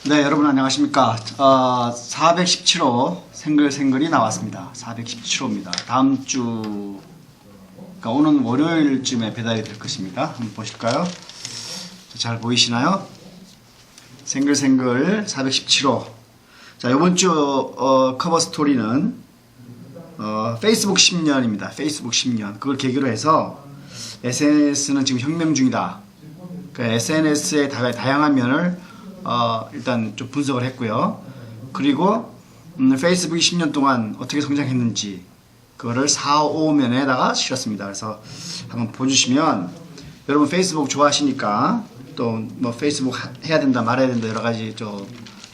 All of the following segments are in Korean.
네, 여러분 안녕하십니까. 417호 생글생글이 나왔습니다. 417호입니다. 다음 주, 그러니까 오는 월요일쯤에 배달이 될 것입니다. 한번 보실까요? 잘 보이시나요? 생글생글 417호. 자, 이번 주 커버 스토리는 페이스북 10년입니다. 페이스북 10년. 그걸 계기로 해서 SNS는 지금 혁명 중이다. 그러니까 SNS의 다양한 면을 일단 좀 분석을 했고요. 그리고 페이스북이 10년 동안 어떻게 성장했는지 그거를 4, 5면에다가 실었습니다. 그래서 한번 보여주시면, 여러분 페이스북 좋아하시니까 또 뭐 페이스북 해야 된다 말아야 된다 여러 가지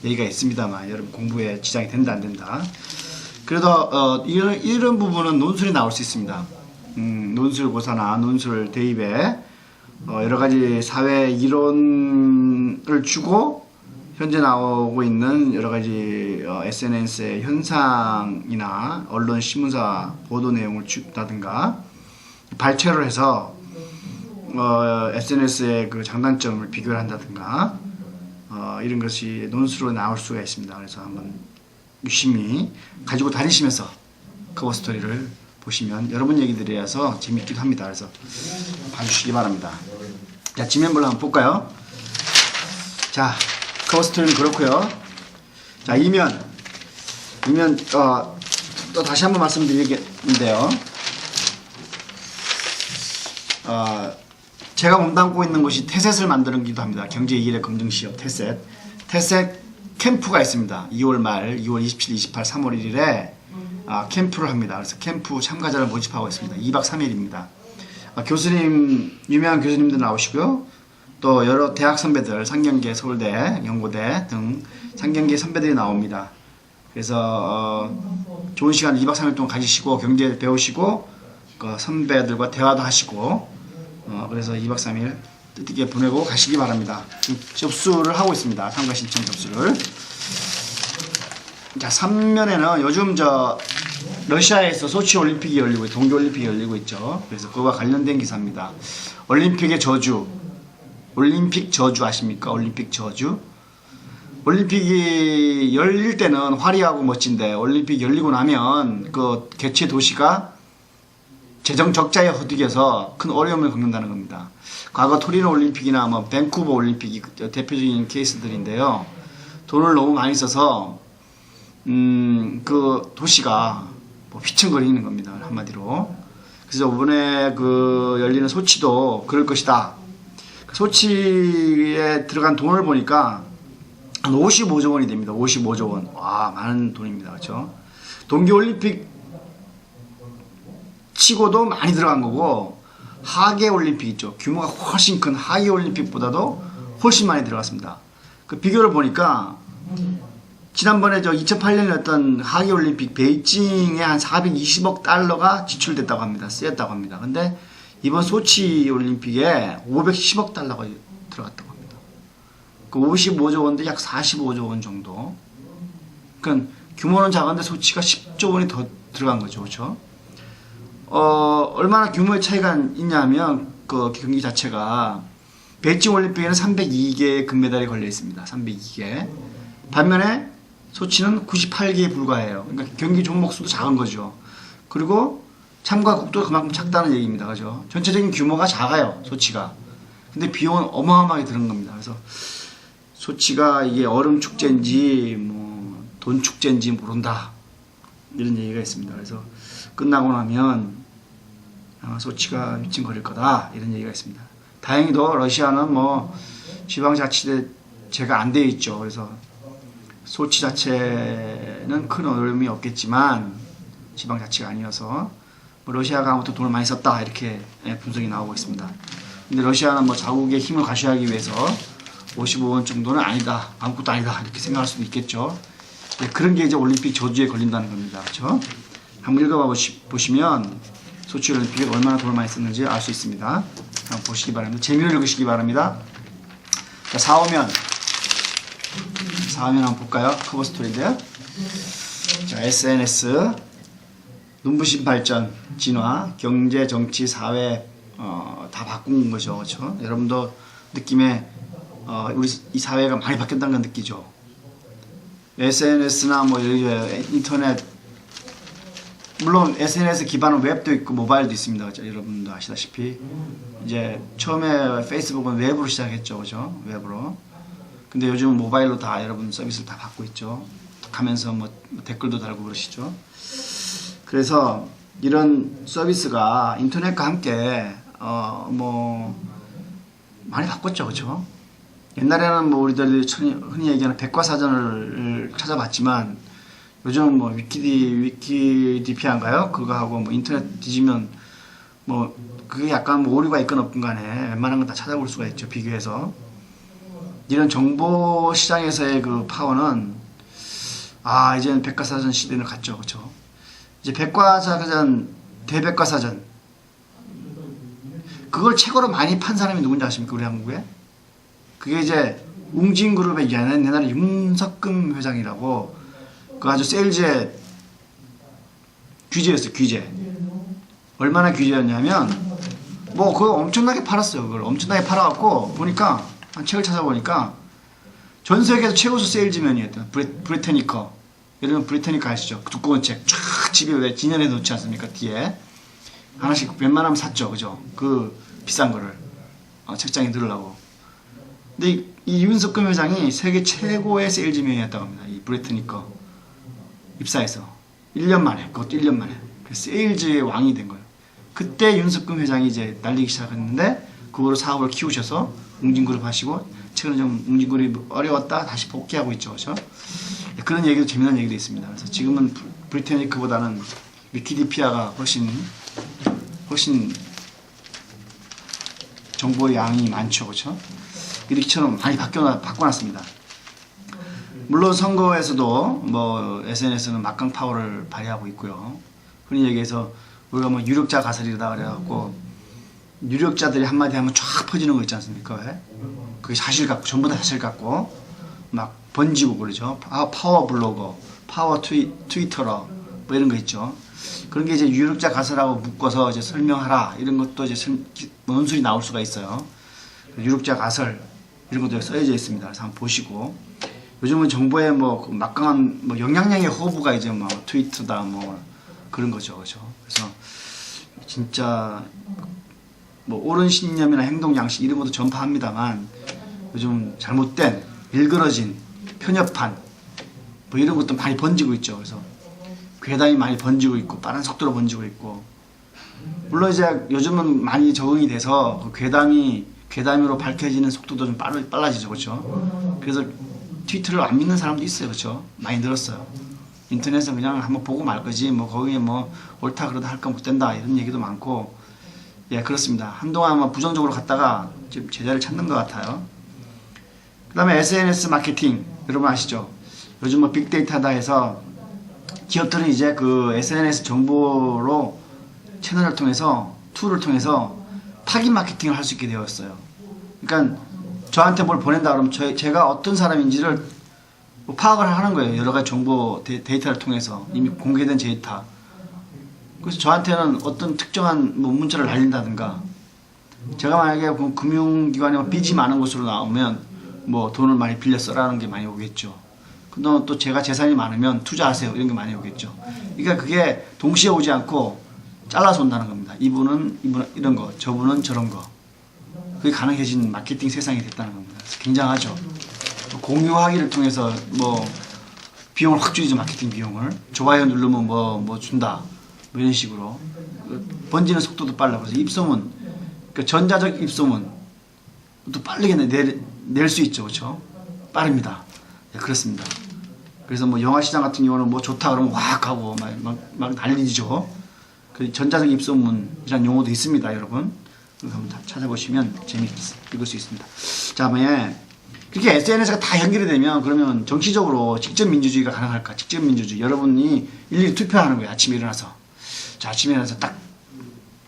얘기가 있습니다만, 여러분 공부에 지장이 된다 안 된다. 그래도 이런 부분은 논술이 나올 수 있습니다. 논술고사나 논술 대입에 여러 가지 사회 이론을 주고 현재 나오고 있는 여러 가지 SNS의 현상이나 언론 신문사 보도 내용을 준다든가 발췌를 해서 SNS의 그 장단점을 비교를 한다든가 이런 것이 논술로 나올 수가 있습니다. 그래서 한번 유심히 가지고 다니시면서 커버 스토리를 보시면 여러분 얘기들이라서 재밌기도 합니다. 그래서 봐주시기 바랍니다. 자, 지면별로 한번 볼까요? 자, 커버 스토리는 그렇고요. 자, 이면 또 다시 한번 말씀드리겠는데요. 제가 몸담고 있는 곳이 태셋을 만드는기도 합니다. 경제 2일의 검증시험 태셋 캠프가 있습니다. 2월 말 2월 27, 28, 3월 1일에 캠프를 합니다. 그래서 캠프 참가자를 모집하고 있습니다. 2박 3일입니다. 교수님, 유명한 교수님들 나오시고요. 또 여러 대학 선배들, 상경계, 서울대, 연고대 등 상경계 선배들이 나옵니다. 그래서 좋은 시간 2박 3일 동안 가지시고 경제 배우시고 선배들과 대화도 하시고 그래서 2박 3일 뜻있게 보내고 가시기 바랍니다. 접수를 하고 있습니다. 참가 신청 접수를. 자, 3면에는 요즘 러시아에서 소치 올림픽이 열리고 동계 올림픽이 열리고 있죠. 그래서 그거와 관련된 기사입니다. 올림픽의 저주, 올림픽 저주 아십니까? 올림픽 저주. 올림픽이 열릴 때는 화려하고 멋진데 올림픽 열리고 나면 그 개최 도시가 재정 적자에 허덕여서 큰 어려움을 겪는다는 겁니다. 과거 토리노 올림픽이나 뭐 밴쿠버 올림픽이 대표적인 케이스들인데요. 돈을 너무 많이 써서 그 도시가 뭐 휘청거리는 겁니다. 한마디로. 그래서 이번에 열리는 소치도 그럴 것이다. 소치에 들어간 돈을 보니까 한 55조 원이 됩니다. 55조 원. 와, 많은 돈입니다. 그렇죠? 동계올림픽 치고도 많이 들어간 거고, 하계올림픽 있죠. 규모가 훨씬 큰 하계올림픽보다도 훨씬 많이 들어갔습니다. 그 비교를 보니까 지난번에 2008년에 했던 하계올림픽 베이징에 한 420억 달러가 지출됐다고 합니다. 쓰였다고 합니다. 근데 이번 소치 올림픽에 510억 달러가 들어갔다고 합니다. 그 55조 원인데 약 45조 원 정도. 그러니까 규모는 작은데 소치가 10조 원이 더 들어간 거죠. 그렇죠? 얼마나 규모의 차이가 있냐면 그 경기 자체가 베이징 올림픽에는 302개의 금메달이 걸려 있습니다. 302개. 반면에 소치는 98개에 불과해요. 그러니까 경기 종목 수도 작은 거죠. 그리고 참가국도 그만큼 작다는 얘기입니다. 그죠? 전체적인 규모가 작아요. 소치가. 근데 비용은 어마어마하게 드는 겁니다. 그래서 소치가 이게 얼음 축제인지 뭐 돈 축제인지 모른다. 이런 얘기가 있습니다. 그래서 끝나고 나면 소치가 미친거릴 거다. 이런 얘기가 있습니다. 다행히도 러시아는 뭐 지방자치제가 안 돼 있죠. 그래서 소치 자체는 큰 어려움이 없겠지만 지방자치가 아니어서 뭐 러시아가 아무튼 돈을 많이 썼다 이렇게 분석이 나오고 있습니다. 근데 러시아는 뭐 자국의 힘을 과시하기 위해서 55원 정도는 아니다, 아무것도 아니다 이렇게 생각할 수도 있겠죠. 그런 게 이제 올림픽 저주에 걸린다는 겁니다. 그렇죠? 한번 읽어봐 보시면 소치 올림픽에 얼마나 돈을 많이 썼는지 알 수 있습니다. 한번 보시기 바랍니다. 재미를 읽으시기 바랍니다. 자, 4호면 한번 볼까요? 커버 스토리인데요. 자, SNS 눈부신 발전, 진화, 경제, 정치, 사회 다 바꾼 거죠. 그렇죠? 여러분도 느낌에 우리 이 사회가 많이 바뀌었다는 걸 느끼죠. SNS나 뭐 인터넷, 물론 SNS 기반은 웹도 있고 모바일도 있습니다. 그죠? 여러분도 아시다시피 이제 처음에 페이스북은 웹으로 시작했죠, 그죠? 웹으로. 근데 요즘 모바일로 다 여러분 서비스를 다 받고 있죠. 가면서 뭐 댓글도 달고 그러시죠. 그래서 이런 서비스가 인터넷과 함께 뭐 많이 바꿨죠, 그죠? 옛날에는 뭐 우리들이 흔히 얘기하는 백과사전을 찾아봤지만 요즘 뭐 위키디피아인가요? 그거 하고 뭐 인터넷 뒤지면 뭐 그게 약간 뭐 오류가 있건 없건 간에 웬만한 건 다 찾아볼 수가 있죠, 비교해서. 이런 정보 시장에서의 그 파워는 이제는 백과사전 시대는 갔죠, 그렇죠? 이제 백과사전, 대백과사전, 그걸 최고로 많이 판 사람이 누군지 아십니까, 우리 한국에? 그게 이제 웅진그룹의 옛날에 윤석금 회장이라고, 그 아주 세일즈의 귀재였어요, 귀재. 얼마나 귀재였냐면 뭐 그거 엄청나게 팔았어요. 그걸 엄청나게 팔아갖고 보니까 한 책을 찾아보니까 전 세계에서 최우수 세일즈맨이었던 브리테니커. 여러분 브리테니커 아시죠? 그 두꺼운 책 쫙 집에 왜 진열해 놓지 않습니까? 뒤에 하나씩 웬만하면 샀죠, 그죠? 그 비싼 거를 책장에 넣으려고. 근데 이 윤석금 회장이 세계 최고의 세일즈맨이었다고 합니다. 이 브리테니커 입사해서 1년 만에, 그것도 1년 만에 세일즈의 왕이 된 거예요. 그때 윤석금 회장이 이제 날리기 시작했는데 그거로 사업을 키우셔서 웅진그룹 하시고 최근에 좀 웅진그룹이 어려웠다 다시 복귀하고 있죠, 그렇죠? 그런 얘기도 재미난 얘기도 있습니다. 그래서 지금은 브리테니크보다는 위키디피아가 훨씬 정보의 양이 많죠, 그렇죠? 이렇게처럼 많이 바꿔놨습니다. 물론 선거에서도 뭐 SNS는 막강 파워를 발휘하고 있고요. 흔히 얘기해서 우리가 뭐 유력자 가설이다 그래갖고 유력자들이 한마디 하면 쫙 퍼지는 거 있지 않습니까? 왜? 그게 사실 같고 전부 다 사실 같고 막 번지고 그러죠. 파워 블로거, 파워 트위터러 뭐 이런 거 있죠. 그런 게 이제 유력자 가설하고 묶어서 이제 설명하라 이런 것도 이제 논술이 나올 수가 있어요. 유력자 가설 이런 것도 써져 있습니다. 그래서 한번 보시고. 요즘은 정보에 뭐 막강한 뭐 영향력의 허브가 이제 뭐 트위터다 뭐 그런 거죠, 그렇죠? 그래서 진짜 뭐 옳은 신념이나 행동 양식 이런 것도 전파합니다만 요즘 잘못된 일그러진 편협한 뭐 이런 것도 많이 번지고 있죠. 그래서 괴담이 많이 번지고 있고 빠른 속도로 번지고 있고 물론 이제 요즘은 많이 적응이 돼서 그 괴담으로 밝혀지는 속도도 좀 빨라지죠, 그렇죠? 그래서 트위터를 안 믿는 사람도 있어요, 그렇죠? 많이 늘었어요. 인터넷에 그냥 한번 보고 말 거지, 뭐 거기에 뭐 옳다 그러다 할 거 못 된다 이런 얘기도 많고, 예 그렇습니다. 한동안 뭐 부정적으로 갔다가 지금 제자리를 찾는 것 같아요. 그다음에 SNS 마케팅 여러분 아시죠? 요즘 뭐 빅데이터다 해서 기업들은 이제 그 SNS 정보로 채널을 통해서 툴을 통해서 타깃 마케팅을 할 수 있게 되었어요. 그러니까 저한테 뭘 보낸다 그러면 제가 어떤 사람인지를 파악을 하는 거예요. 여러 가지 정보 데이터를 통해서 이미 공개된 데이터. 그래서 저한테는 어떤 특정한 뭐 문자를 날린다든가 제가 만약에 금융기관에 빚이 많은 곳으로 나오면 뭐 돈을 많이 빌려 써라는 게 많이 오겠죠. 그다음 또 제가 재산이 많으면 투자하세요 이런 게 많이 오겠죠. 그러니까 그게 동시에 오지 않고 잘라서 온다는 겁니다. 이분은 이런 거, 저분은 저런 거. 그게 가능해진 마케팅 세상이 됐다는 겁니다. 그래서 굉장하죠. 공유하기를 통해서 뭐 비용을 확 줄이죠. 마케팅 비용을. 좋아요 누르면 뭐 준다. 뭐 이런 식으로. 번지는 속도도 빨라. 그래서 입소문, 그러니까 전자적 입소문 또 빠르게 낼 수 있죠. 그렇죠? 빠릅니다. 네, 그렇습니다. 그래서 뭐 영화 시장 같은 경우는 뭐 좋다 그러면 확 하고 막 난리지죠. 그 전자적 입소문이라는 용어도 있습니다, 여러분. 한번 찾아보시면 재미있게 읽을 수 있습니다. 자, 만약에 그렇게 SNS가 다 연결이 되면 그러면 정치적으로 직접 민주주의가 가능할까? 직접 민주주의. 여러분이 일일이 투표하는 거예요. 아침에 일어나서. 자, 아침에 일어나서 딱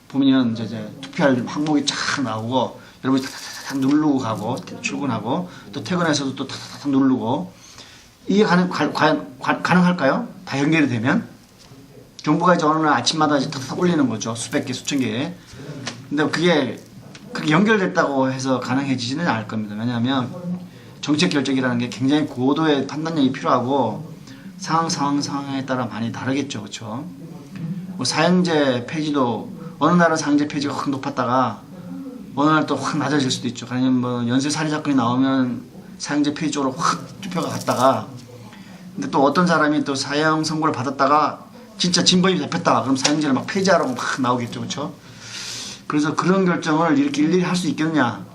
보면 이제 투표할 항목이 쫙 나오고 여러분이 탁탁탁 누르고 가고 출근하고 또 퇴근해서도 또 탁탁탁 누르고 이게 가능할까요? 다 연결이 되면? 정보가 이제 어느 날 아침마다 이제 탁탁 올리는 거죠. 수백 개, 수천 개. 근데 그게 연결됐다고 해서 가능해지지는 않을 겁니다. 왜냐하면 정책 결정이라는 게 굉장히 고도의 판단력이 필요하고 상황에 따라 많이 다르겠죠, 그렇죠? 뭐 사형제 폐지도 어느 날은 사형제 폐지가 확 높았다가 어느 날 또 확 낮아질 수도 있죠. 아니면 뭐 연쇄 살인 사건이 나오면 사형제 폐지 쪽으로 확 투표가 갔다가 근데 또 어떤 사람이 또 사형 선고를 받았다가 진짜 진범이 잡혔다 그럼 사형제를 막 폐지하라고 막 나오겠죠, 그렇죠? 그래서 그런 결정을 이렇게 일일이 할 수 있겠냐?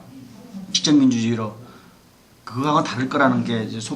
직접민주주의로 그거하고는 다를 거라는 게 이제